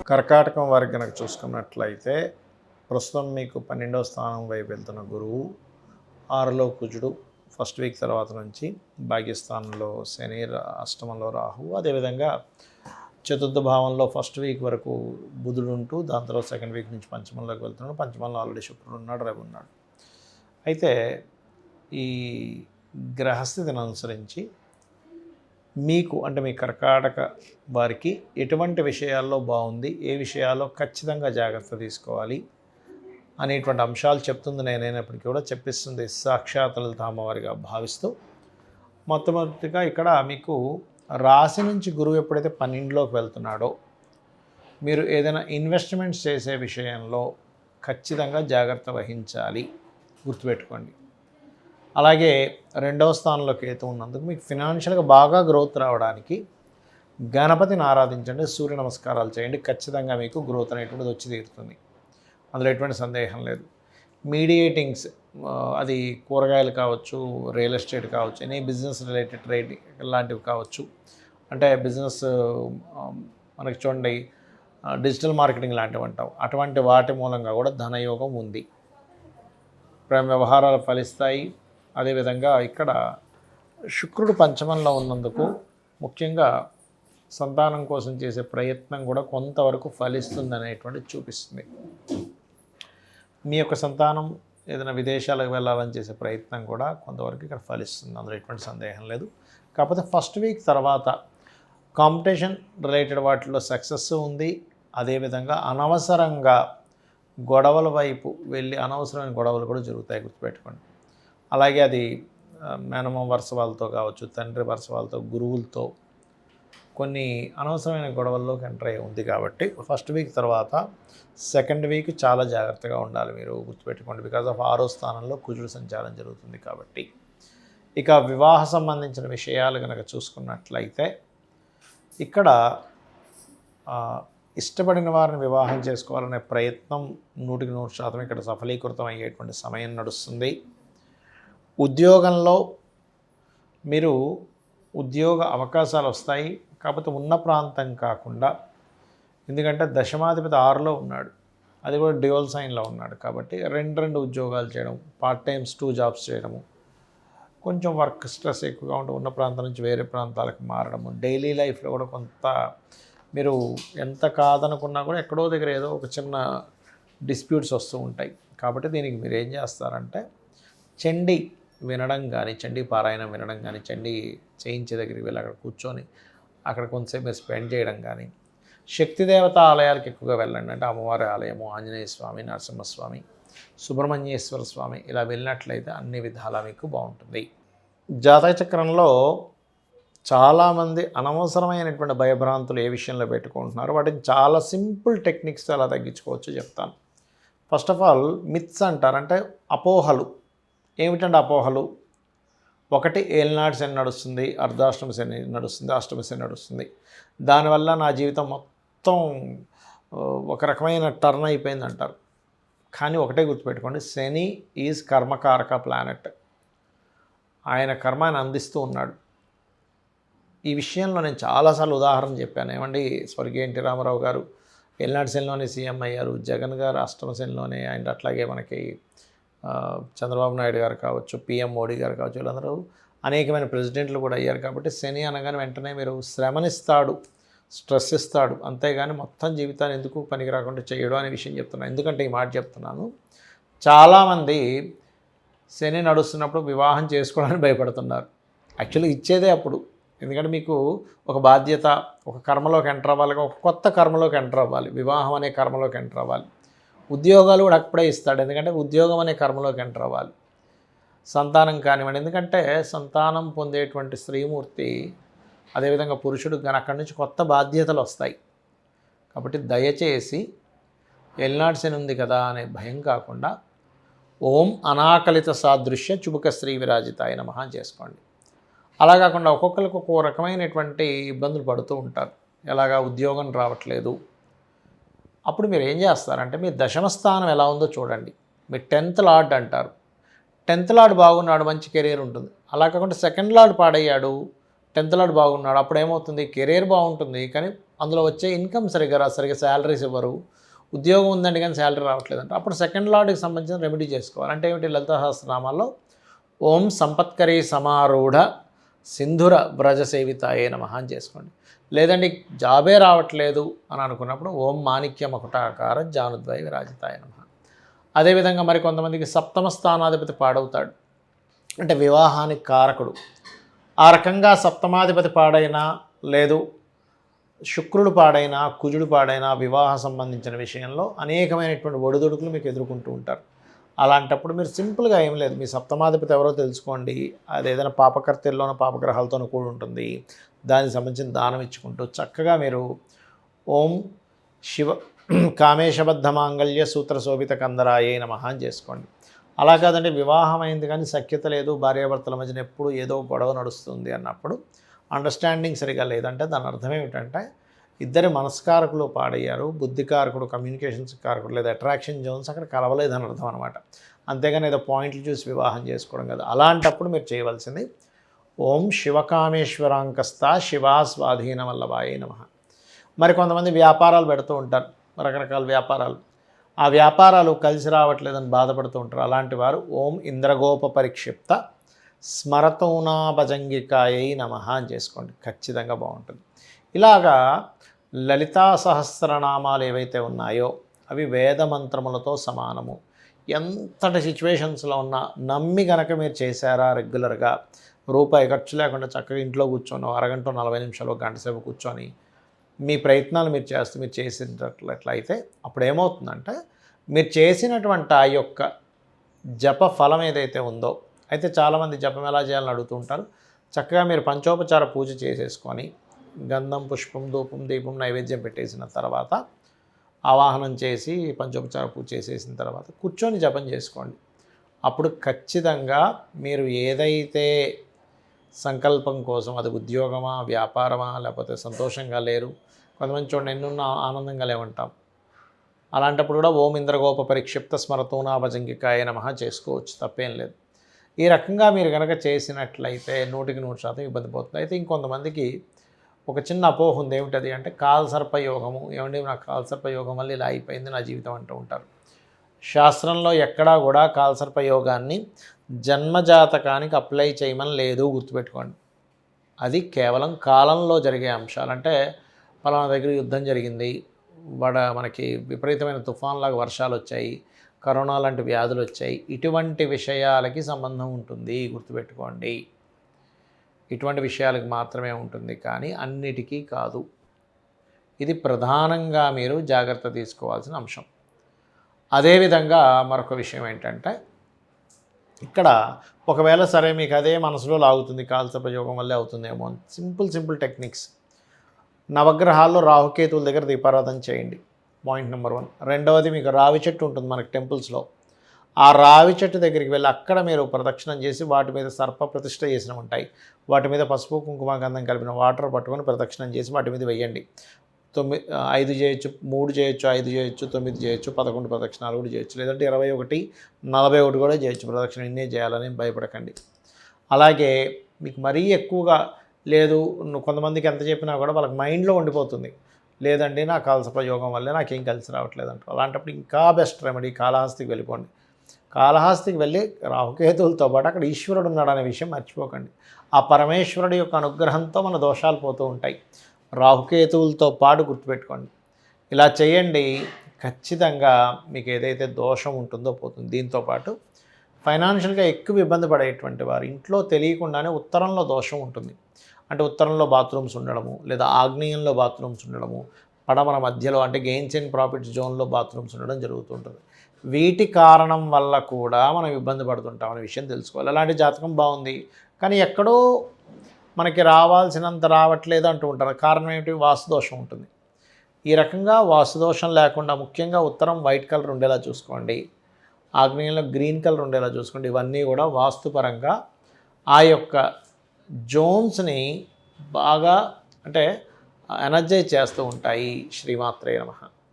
కర్కాటకం వారికి కనుక చూసుకున్నట్లయితే ప్రస్తుతం మీకు 12వ స్థానం వైపు వెళ్తున్న గురువు, 6లో కుజుడు, ఫస్ట్ వీక్ తర్వాత నుంచి భాగ్యస్థానంలో శని, అష్టమంలో రాహు, అదేవిధంగా చతుర్థ భావంలో ఫస్ట్ వీక్ వరకు బుధుడు ఉంటూ దాని తర్వాత సెకండ్ వీక్ నుంచి పంచమంలోకి వెళ్తున్నాడు. పంచమంలో ఆల్రెడీ శుక్రుడు ఉన్నాడు, రవి ఉన్నాడు. అయితే ఈ గ్రహస్థితిని అనుసరించి మీకు అంటే మీ కర్కాటక వారికి ఎటువంటి విషయాల్లో బాగుంది, ఏ విషయాల్లో ఖచ్చితంగా జాగ్రత్త తీసుకోవాలి అనేటువంటి అంశాలు చెప్తుంది. నేనైనప్పటికీ కూడా చెప్పిస్తుంది సాక్షాత్ లలిత అమ్మవారిగా భావిస్తూ, మొట్టమొదటిగా ఇక్కడ మీకు రాశి నుంచి గురువు ఎప్పుడైతే 12లోకి వెళ్తున్నాడో మీరు ఏదైనా ఇన్వెస్ట్మెంట్స్ చేసే విషయంలో ఖచ్చితంగా జాగ్రత్త వహించాలి, గుర్తుపెట్టుకోండి. అలాగే 2వ స్థానంలో కేతు ఉన్నందుకు మీకు ఫినాన్షియల్గా బాగా గ్రోత్ రావడానికి గణపతిని ఆరాధించండి, సూర్య నమస్కారాలు చేయండి. ఖచ్చితంగా మీకు గ్రోత్ అనేటువంటిది వచ్చి తీరుతుంది, అందులో ఎటువంటి సందేహం లేదు. మీడియేటింగ్స్, అది కూరగాయలు కావచ్చు, రియల్ ఎస్టేట్ కావచ్చు, ఎనీ బిజినెస్ రిలేటెడ్ ట్రేడింగ్ లాంటివి కావచ్చు. అంటే బిజినెస్ మనకి చూడండి డిజిటల్ మార్కెటింగ్ లాంటివి అంటాం, అటువంటి వాటి మూలంగా కూడా ధనయోగం ఉంది. ప్రేమ వ్యవహారాలు ఫలిస్తాయి. అదేవిధంగా ఇక్కడ శుక్రుడు పంచమంలో ఉన్నందుకు ముఖ్యంగా సంతానం కోసం చేసే ప్రయత్నం కూడా కొంతవరకు ఫలిస్తుంది అనేటువంటిది చూపిస్తుంది. మీ యొక్క సంతానం ఏదైనా విదేశాలకు వెళ్ళాలని చేసే ప్రయత్నం కూడా కొంతవరకు ఇక్కడ ఫలిస్తుంది, అందులో ఎటువంటి సందేహం లేదు. కాకపోతే ఫస్ట్ వీక్ తర్వాత కాంపిటీషన్ రిలేటెడ్ వాటిలో సక్సెస్ ఉంది. అదేవిధంగా అనవసరంగా గొడవల వైపు వెళ్ళి అనవసరమైన గొడవలు కూడా జరుగుతాయి, గుర్తుపెట్టుకోండి. అలాగే అది మేనమామ వరుస వాళ్ళతో కావచ్చు, తండ్రి వరుస వాళ్ళతో, గురువులతో కొన్ని అనవసరమైన గొడవల్లోకి ఎంటర్ అయ్యి ఉంది. కాబట్టి ఫస్ట్ వీక్ తర్వాత సెకండ్ వీక్ చాలా జాగ్రత్తగా ఉండాలి, మీరు గుర్తుపెట్టుకోండి. బికాజ్ ఆఫ్ 6వ స్థానంలో కుజుడు సంచారం జరుగుతుంది కాబట్టి. ఇక వివాహ సంబంధించిన విషయాలు కనుక చూసుకున్నట్లయితే ఇక్కడ ఇష్టపడిన వారిని వివాహం చేసుకోవాలనే ప్రయత్నం 100% ఇక్కడ సఫలీకృతం అయ్యేటువంటి సమయం నడుస్తుంది. ఉద్యోగంలో మీరు ఉద్యోగ అవకాశాలు వస్తాయి, కాకపోతే ఉన్న ప్రాంతం కాకుండా, ఎందుకంటే దశమాధిపతి 6లో ఉన్నాడు, అది కూడా డ్యూయల్ సైన్లో ఉన్నాడు. కాబట్టి రెండు ఉద్యోగాలు చేయడం, పార్ట్ టైమ్స్ 2 జాబ్స్ చేయడము, కొంచెం వర్క్ స్ట్రెస్ ఎక్కువగా ఉంటే ఉన్న ప్రాంతం నుంచి వేరే ప్రాంతాలకు మారడము, డైలీ లైఫ్లో కూడా కొంత మీరు ఎంత కాదనుకున్నా కూడా ఎక్కడో దగ్గర ఏదో ఒక చిన్న డిస్ప్యూట్స్ వస్తూ ఉంటాయి. కాబట్టి దీనికి మీరు ఏం చేస్తారంటే చండీ వినడం కానీ, చండీ పారాయణం వినడం కానీ, చండీ చేయించే దగ్గరికి వెళ్ళి అక్కడ కూర్చొని అక్కడ కొంతసేపు మీరు స్పెండ్ చేయడం కానీ, శక్తిదేవత ఆలయాలకు ఎక్కువగా వెళ్ళండి. అంటే అమ్మవారి ఆలయము, ఆంజనేయ స్వామి, నరసింహస్వామి, సుబ్రహ్మణ్యేశ్వర స్వామి, ఇలా వెళ్ళినట్లయితే అన్ని విధాలా మీకు బాగుంటుంది. జాతక చక్రంలో చాలామంది అనవసరమైనటువంటి భయభ్రాంతులు ఏ విషయంలో పెట్టుకుంటున్నారు, వాటిని చాలా సింపుల్ టెక్నిక్స్ ఎలా తగ్గించుకోవచ్చో చెప్తాను. ఫస్ట్ ఆఫ్ ఆల్ మిత్స్ అంటారు, అంటే అపోహలు. ఏమిటంటే అపోహలు, ఒకటి ఏలినాటి శని నడుస్తుంది, అర్ధాష్టమ శని నడుస్తుంది, అష్టమ శని నడుస్తుంది, దానివల్ల నా జీవితం మొత్తం ఒక రకమైన టర్న్ అయిపోయింది అంటారు. కానీ ఒకటే గుర్తుపెట్టుకోండి, శని ఈజ్ కర్మకారక ప్లానెట్, ఆయన కర్మాన్ని అందిస్తూ ఉన్నాడు. ఈ విషయంలో నేను చాలాసార్లు ఉదాహరణ చెప్పాను. ఏమండి, స్వర్గీయ ఎన్టీ రామారావు గారు ఏలినాటి శనిలోనే సీఎం అయ్యారు, జగన్ గారు అష్టమ శనిలోనే, అండ్ అట్లాగే మనకి చంద్రబాబు నాయుడు గారు కావచ్చు, పిఎం మోడీ గారు కావచ్చు, వీళ్ళందరూ అనేకమైన ప్రెసిడెంట్లు కూడా అయ్యారు. కాబట్టి శని అనగానే వెంటనే మీరు శ్రమనిస్తాడు, స్ట్రెస్ ఇస్తాడు, అంతేగాని మొత్తం జీవితాన్ని ఎందుకు పనికి రాకుండా చేయడం అనే విషయం చెప్తున్నాను. ఎందుకంటే ఈ మాట చెప్తున్నాను, చాలామంది శని నడుస్తున్నప్పుడు వివాహం చేసుకోవడానికి భయపడుతున్నారు. యాక్చువల్లీ ఇచ్చేదే అప్పుడు, ఎందుకంటే మీకు ఒక బాధ్యత, ఒక కర్మలోకి ఎంటర్ అవ్వాలి, ఒక కొత్త కర్మలోకి ఎంటర్ అవ్వాలి, వివాహం అనే కర్మలోకి ఎంటర్ అవ్వాలి. ఉద్యోగాలు కూడా అప్పుడే ఇస్తాడు, ఎందుకంటే ఉద్యోగం అనే కర్మలోకి ఎంటర్ అవ్వాలి. సంతానం కానివ్వండి, ఎందుకంటే సంతానం పొందేటువంటి స్త్రీమూర్తి, అదేవిధంగా పురుషుడు కానీ అక్కడి నుంచి కొత్త బాధ్యతలు వస్తాయి. కాబట్టి దయచేసి ఎల్నాటి శని ఉంది కదా అనే భయం కాకుండా ఓం అనాకలిత సాదృశ్య చుబుక శ్రీ విరాజితాయ నమః చేసుకోండి. అలా కాకుండా ఒక్కొక్కరికి ఒక్కో రకమైనటువంటి ఇబ్బందులు పడుతూ ఉంటారు. ఎలాగా ఉద్యోగం రావట్లేదు, అప్పుడు మీరు ఏం చేస్తారంటే మీ దశమ స్థానం ఎలా ఉందో చూడండి. మీ 10th లార్డ్ అంటారు, 10th లార్డ్ బాగున్నాడు, మంచి కెరీర్ ఉంటుంది. అలా కాకుండా 2nd లార్డ్ పాడయ్యాడు, 10th లాట్ బాగున్నాడు, అప్పుడు ఏమవుతుంది, కెరీర్ బాగుంటుంది కానీ అందులో వచ్చే ఇన్కమ్ సరిగ్గా శాలరీస్ ఇవ్వరు. ఉద్యోగం ఉందండి కానీ శాలరీ రావట్లేదంటే అప్పుడు సెకండ్ లార్డ్కి సంబంధించిన రెమెడీ చేసుకోవాలి. అంటే ఏమిటి, లలితా సహస్రనామాల్లో ఓం సంపత్కరీ సమారూఢ సింధుర వ్రజ సేవితాయే నమః అని చేసుకోండి. లేదండి జాబే రావట్లేదు అని అనుకున్నప్పుడు ఓం మాణిక్య మకుటాకార జానుద్వయ విరాజితాయ నమః. అదేవిధంగా మరి కొంతమందికి సప్తమ స్థానాధిపతి పాడవుతాడు, అంటే వివాహానికి కారకుడు. ఆ రకంగా సప్తమాధిపతి పాడైనా, లేదు శుక్రుడు పాడైనా, కుజుడు పాడైనా వివాహ సంబంధించిన విషయంలో అనేకమైనటువంటి ఒడిదుడుకులు మీకు ఎదుర్కొంటూ ఉంటారు. అలాంటప్పుడు మీరు సింపుల్గా ఏం లేదు, మీ సప్తమాధిపతి ఎవరో తెలుసుకోండి. అది ఏదైనా పాపకర్తెల్లోనో పాపగ్రహాలతోనూ కూడి ఉంటుంది. దానికి సంబంధించిన దానం ఇచ్చుకుంటూ చక్కగా మీరు ఓం శివ కామేశబద్ధ మాంగళ్య సూత్ర శోభిత కందరాయే నమః అని చేసుకోండి. అలా కాదండి వివాహం అయింది కానీ సఖ్యత లేదు, భార్యాభర్తల మధ్యన ఎప్పుడు ఏదో గొడవ నడుస్తుంది అన్నప్పుడు, అండర్స్టాండింగ్ సరిగా లేదంటే దాని అర్థం ఏమిటంటే ఇద్దరి మనస్కారకులు పాడయ్యారు, బుద్ధికారకుడు కమ్యూనికేషన్స్ కారకుడు లేదా అట్రాక్షన్ జోన్స్ అక్కడ కలవలేదని అర్థం అనమాట. అంతేగాని ఏదో పాయింట్లు చూసి వివాహం చేసుకోవడం కదా. అలాంటప్పుడు మీరు చేయవలసింది ఓం శివకామేశ్వరాంకస్త శివా స్వాధీన వల్లభాయే నమః. మరి కొంతమంది వ్యాపారాలు పెడుతూ ఉంటారు, రకరకాల వ్యాపారాలు, ఆ వ్యాపారాలు కలిసి రావట్లేదని బాధపడుతూ ఉంటారు. అలాంటి వారు ఓం ఇంద్రగోప పరిక్షిప్త స్మరతౌనాభజంగికాయై నమః అని చేసుకోండి, ఖచ్చితంగా బాగుంటుంది. ఇలాగా లలితా సహస్రనామాలు ఏవైతే ఉన్నాయో అవి వేద మంత్రములతో సమానము. ఎంతటి సిచ్యువేషన్స్లో ఉన్నా నమ్మి గనక మీరు చేశారా రెగ్యులర్గా, రూపాయి ఖర్చు లేకుండా చక్కగా ఇంట్లో కూర్చొని అరగంట 40 నిమిషాలు గంట సేపు కూర్చొని మీ ప్రయత్నాలు మీరు చేసినట్లయితే అప్పుడు ఏమవుతుందంటే మీరు చేసినటువంటి ఆ యొక్క జప ఫలం ఏదైతే ఉందో, అయితే చాలామంది జపం ఎలా చేయాలని అడుగుతూ ఉంటారు. చక్కగా మీరు పంచోపచార పూజ చేసేసుకొని గంధం, పుష్పం, ధూపం, దీపం నైవేద్యం పెట్టేసిన తర్వాత ఆవాహనం చేసి పంచోపచార పూజ చేసేసిన తర్వాత కూర్చొని జపం చేసుకోండి. అప్పుడు ఖచ్చితంగా మీరు ఏదైతే సంకల్పం కోసం, అది ఉద్యోగమా, వ్యాపారమా, లేకపోతే సంతోషంగా లేరు, కొంతమంది చూడండి ఎన్నున్న ఆనందంగా లేవంటాం, అలాంటప్పుడు కూడా ఓం ఇంద్రగోప పరిక్షిప్త స్మరతూనాభజంగికాయ నమః చేసుకోవచ్చు, తప్పేం లేదు. ఈ రకంగా మీరు కనుక చేసినట్లయితే 100% ఇబ్బంది పోతుంది. అయితే ఇంకొంతమందికి ఒక చిన్న అపోహ ఉంది, ఏమిటది అంటే కాలసర్పయోగము. ఏమండి నాకు కాలసర్పయోగం వల్ల ఇలా అయిపోయింది నా జీవితం అంటూ ఉంటారు. శాస్త్రంలో ఎక్కడా కూడా కాలసర్పయోగాన్ని జన్మజాతకానికి అప్లై చేయమని లేదు, గుర్తుపెట్టుకోండి. అది కేవలం కాలంలో జరిగే అంశాలు. అంటే పలానా దగ్గర యుద్ధం జరిగింది, మనకి విపరీతమైన తుఫాన్లాగా వర్షాలు వచ్చాయి, కరోనా లాంటి వ్యాధులు వచ్చాయి, ఇటువంటి విషయాలకి సంబంధం ఉంటుంది, గుర్తుపెట్టుకోండి. ఇటువంటి విషయాలకు మాత్రమే ఉంటుంది కానీ అన్నిటికీ కాదు. ఇది ప్రధానంగా మీరు జాగ్రత్త తీసుకోవాల్సిన అంశం. అదేవిధంగా మరొక విషయం ఏంటంటే, ఇక్కడ ఒకవేళ సరే మీకు అదే మనసులో లాగుతుంది, కాలసర్పయోగం వల్లే అవుతుందేమో అని సింపుల్ టెక్నిక్స్. నవగ్రహాల్లో రాహుకేతువుల దగ్గర దీపారాధన చేయండి, పాయింట్ నెంబర్ 1. రెండవది, మీకు రావి చెట్టు ఉంటుంది మనకి టెంపుల్స్లో, ఆ రావి చెట్టు దగ్గరికి వెళ్ళి అక్కడ మీరు ప్రదక్షిణం చేసి వాటి మీద సర్ప ప్రతిష్ఠ చేసినవి ఉంటాయి, వాటి మీద పసుపు కుంకుమ గంధం కలిపిన వాటర్ పట్టుకొని ప్రదక్షిణం చేసి వాటి మీద వెయ్యండి. 5 చేయొచ్చు, 3 చేయొచ్చు, 5 చేయొచ్చు, 9 చేయొచ్చు, 11 ప్రదక్షిణాలు కూడా చేయొచ్చు, లేదంటే 21, 41 కూడా చేయొచ్చు ప్రదక్షిణ. ఇన్నే చేయాలని భయపడకండి. అలాగే మీకు మరీ ఎక్కువగా లేదు, కొంతమందికి ఎంత చెప్పినా కూడా వాళ్ళకి మైండ్లో ఉండిపోతుంది, లేదండి నా కాలసర్పయోగం వల్లే నాకేం కలిసి రావట్లేదు అంటారు. అలాంటప్పుడు ఇంకా బెస్ట్ రెమెడీ కాళహస్తికి వెళ్ళిపోండి. కాళహస్తికి వెళ్ళి రాహుకేతువులతో పాటు అక్కడ ఈశ్వరుడు ఉన్నాడనే విషయం మర్చిపోకండి. ఆ పరమేశ్వరుడి యొక్క అనుగ్రహంతో మన దోషాలు పోతూ ఉంటాయి. రాహుకేతువులతో పాటు గుర్తుపెట్టుకోండి. ఇలా చేయండి, ఖచ్చితంగా మీకు ఏదైతే దోషం ఉంటుందో పోతుంది. దీంతోపాటు ఫైనాన్షియల్గా ఎక్కువ ఇబ్బంది పడేటువంటి వారు ఇంట్లో తెలియకుండానే ఉత్తరంలో దోషం ఉంటుంది. అంటే ఉత్తరంలో బాత్రూమ్స్ ఉండడము, లేదా ఆగ్నేయంలో బాత్రూమ్స్ ఉండడము, పడమర మధ్యలో అంటే గెయిన్స్ అండ్ ప్రాఫిట్స్ జోన్లో బాత్రూమ్స్ ఉండడం జరుగుతుంటుంది. వీటి కారణం వల్ల కూడా మనం ఇబ్బంది పడుతుంటాం అనే విషయం తెలుసుకోవాలి. అలాంటి జాతకం బాగుంది కానీ ఎక్కడో మనకి రావాల్సినంత రావట్లేదు అంటూ ఉంటారు. కారణం ఏమిటి? వాస్తుదోషం ఉంటుంది. ఈ రకంగా వాస్తుదోషం లేకుండా ముఖ్యంగా ఉత్తరం వైట్ కలర్ ఉండేలా చూసుకోండి, ఆగ్నేయంలో గ్రీన్ కలర్ ఉండేలా చూసుకోండి. ఇవన్నీ కూడా వాస్తుపరంగా ఆ యొక్క జోన్స్ని బాగా అంటే ఎనర్జైజ్ చేస్తూ ఉంటాయి. శ్రీమాత్రే నమః.